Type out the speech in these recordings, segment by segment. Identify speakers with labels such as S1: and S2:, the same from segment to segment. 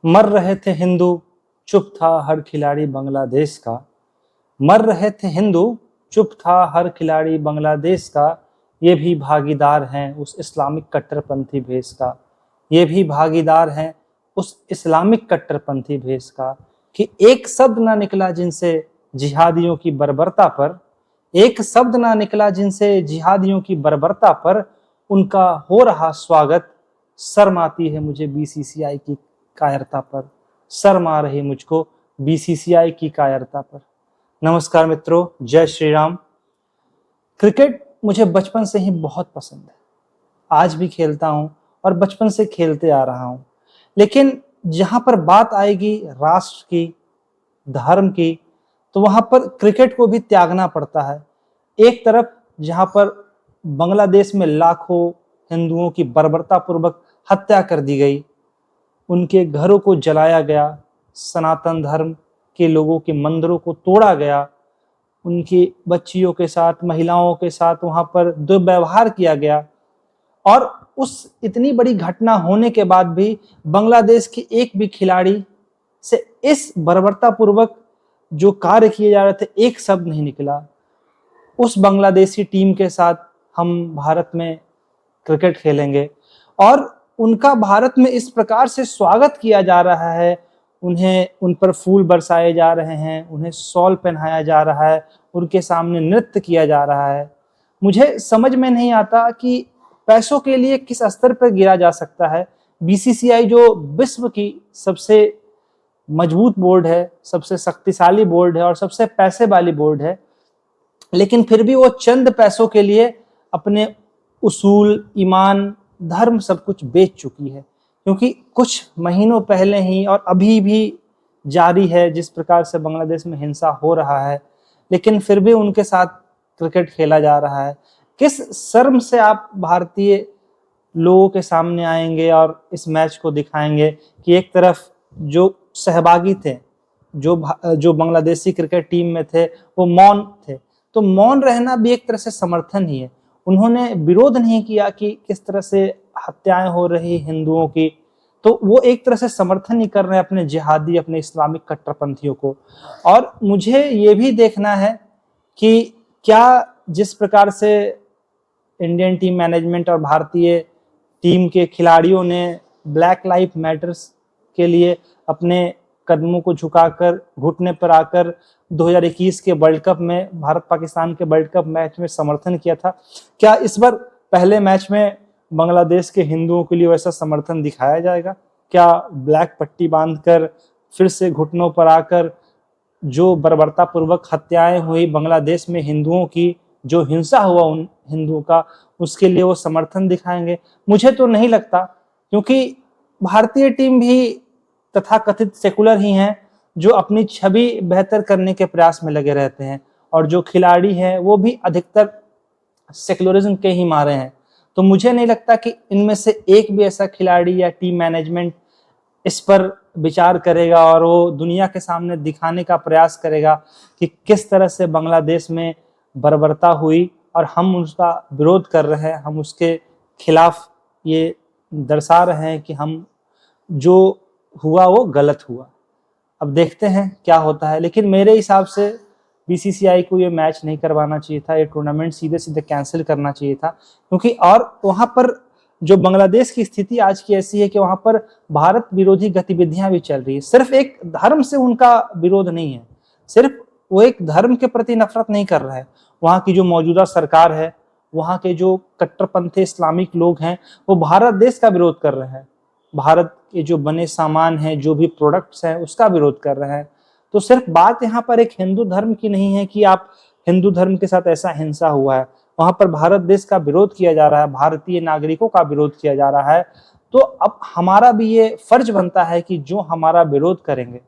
S1: मर रहे थे हिंदू, चुप था हर खिलाड़ी बांग्लादेश का। मर रहे थे हिंदू, चुप था हर खिलाड़ी बांग्लादेश का। ये भी भागीदार हैं उस इस्लामिक कट्टरपंथी भेष का। ये भी भागीदार हैं उस इस्लामिक कट्टरपंथी भेष का। कि एक शब्द ना निकला जिनसे जिहादियों की बर्बरता पर, एक शब्द ना निकला जिनसे जिहादियों की बर्बरता पर। उनका हो रहा स्वागत, शर्म आती है मुझे बीसीसीआई की कायरता पर। शर्म आ रही मुझको बीसीसीआई की कायरता पर। नमस्कार मित्रों, जय श्री राम। क्रिकेट मुझे बचपन से ही बहुत पसंद है, आज भी खेलता हूं और बचपन से खेलते आ रहा हूं। लेकिन जहां पर बात आएगी राष्ट्र की, धर्म की, तो वहां पर क्रिकेट को भी त्यागना पड़ता है। एक तरफ जहां पर बांग्लादेश में लाखों हिंदुओं की बर्बरतापूर्वक हत्या कर दी गई, उनके घरों को जलाया गया, सनातन धर्म के लोगों के मंदिरों को तोड़ा गया, उनकी बच्चियों के साथ, महिलाओं के साथ वहां पर दुर्व्यवहार किया गया। और उस इतनी बड़ी घटना होने के बाद भी बांग्लादेश के एक भी खिलाड़ी से इस बर्बरतापूर्वक जो कार्य किए जा रहे थे, एक शब्द नहीं निकला। उस बांग्लादेशी टीम के साथ हम भारत में क्रिकेट खेलेंगे और उनका भारत में इस प्रकार से स्वागत किया जा रहा है, उन्हें उन पर फूल बरसाए जा रहे हैं, उन्हें शॉल पहनाया जा रहा है, उनके सामने नृत्य किया जा रहा है। मुझे समझ में नहीं आता कि पैसों के लिए किस स्तर पर गिरा जा सकता है। बीसीसीआई जो विश्व की सबसे मजबूत बोर्ड है, सबसे शक्तिशाली बोर्ड है और सबसे पैसे वाली बोर्ड है, लेकिन फिर भी वो चंद पैसों के लिए अपने उसूल, ईमान, धर्म सब कुछ बेच चुकी है। क्योंकि कुछ महीनों पहले ही और अभी भी जारी है जिस प्रकार से बांग्लादेश में हिंसा हो रहा है, लेकिन फिर भी उनके साथ क्रिकेट खेला जा रहा है। किस शर्म से आप भारतीय लोगों के सामने आएंगे और इस मैच को दिखाएंगे कि एक तरफ जो सहभागी थे, जो बांग्लादेशी क्रिकेट टीम में थे, वो मौन थे। तो मौन रहना भी एक तरह से समर्थन ही है। उन्होंने विरोध नहीं किया कि किस तरह से हत्याएं हो रही हिंदुओं की, तो वो एक तरह से समर्थन ही कर रहे हैं अपने जिहादी, अपने इस्लामिक कट्टरपंथियों को। और मुझे ये भी देखना है कि क्या जिस प्रकार से इंडियन टीम मैनेजमेंट और भारतीय टीम के खिलाड़ियों ने ब्लैक लाइफ मैटर्स के लिए अपने कदमों को झुकाकर, घुटने पर आकर 2021 के वर्ल्ड कप में, भारत पाकिस्तान के वर्ल्ड कप मैच में समर्थन किया था, क्या इस बार पहले मैच में बांग्लादेश के हिंदुओं के लिए वैसा समर्थन दिखाया जाएगा? क्या ब्लैक पट्टी बांधकर फिर से घुटनों पर आकर जो बर्बरतापूर्वक हत्याएं हुई बांग्लादेश में हिंदुओं की, जो हिंसा हुआ उन हिंदुओं का, उसके लिए वो समर्थन दिखाएंगे? मुझे तो नहीं लगता, क्योंकि भारतीय टीम भी तथाकथित सेकुलर ही हैं, जो अपनी छवि बेहतर करने के प्रयास में लगे रहते हैं, और जो खिलाड़ी हैं वो भी अधिकतर सेकुलरिज्म के ही मारे हैं। तो मुझे नहीं लगता कि इनमें से एक भी ऐसा खिलाड़ी या टीम मैनेजमेंट इस पर विचार करेगा और वो दुनिया के सामने दिखाने का प्रयास करेगा कि किस तरह से बांग्लादेश में बर्बरता हुई और हम उसका विरोध कर रहे हैं, हम उसके खिलाफ ये दर्शा रहे हैं कि हम जो हुआ वो गलत हुआ। अब देखते हैं क्या होता है, लेकिन मेरे हिसाब से बीसीसीआई को ये मैच नहीं करवाना चाहिए था, ये टूर्नामेंट सीधे सीधे कैंसिल करना चाहिए था। क्योंकि और वहां पर जो बांग्लादेश की स्थिति आज की ऐसी है कि वहां पर भारत विरोधी गतिविधियां भी चल रही है। सिर्फ एक धर्म से उनका विरोध नहीं है, सिर्फ वो एक धर्म के प्रति नफरत नहीं कर रहा है। वहां की जो मौजूदा सरकार है, वहां के जो कट्टरपंथी इस्लामिक लोग हैं, वो भारत देश का विरोध कर रहे हैं, भारत के जो बने सामान हैं, जो भी प्रोडक्ट्स हैं, उसका विरोध कर रहे हैं। तो सिर्फ बात यहाँ पर एक हिंदू धर्म की नहीं है कि आप हिंदू धर्म के साथ ऐसा हिंसा हुआ है, वहां पर भारत देश का विरोध किया जा रहा है, भारतीय नागरिकों का विरोध किया जा रहा है। तो अब हमारा भी ये फर्ज बनता है कि जो हमारा विरोध करेंगे,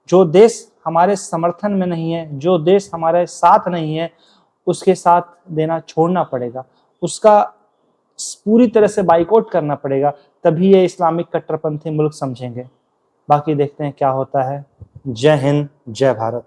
S1: जो देश हमारे समर्थन में नहीं है, जो देश हमारे साथ नहीं है, उसके साथ देना छोड़ना पड़ेगा, उसका पूरी तरह से बाइकआउट करना पड़ेगा, तभी ये इस्लामिक कट्टरपंथी मुल्क समझेंगे। बाकी देखते हैं क्या होता है। जय हिंद, जय भारत।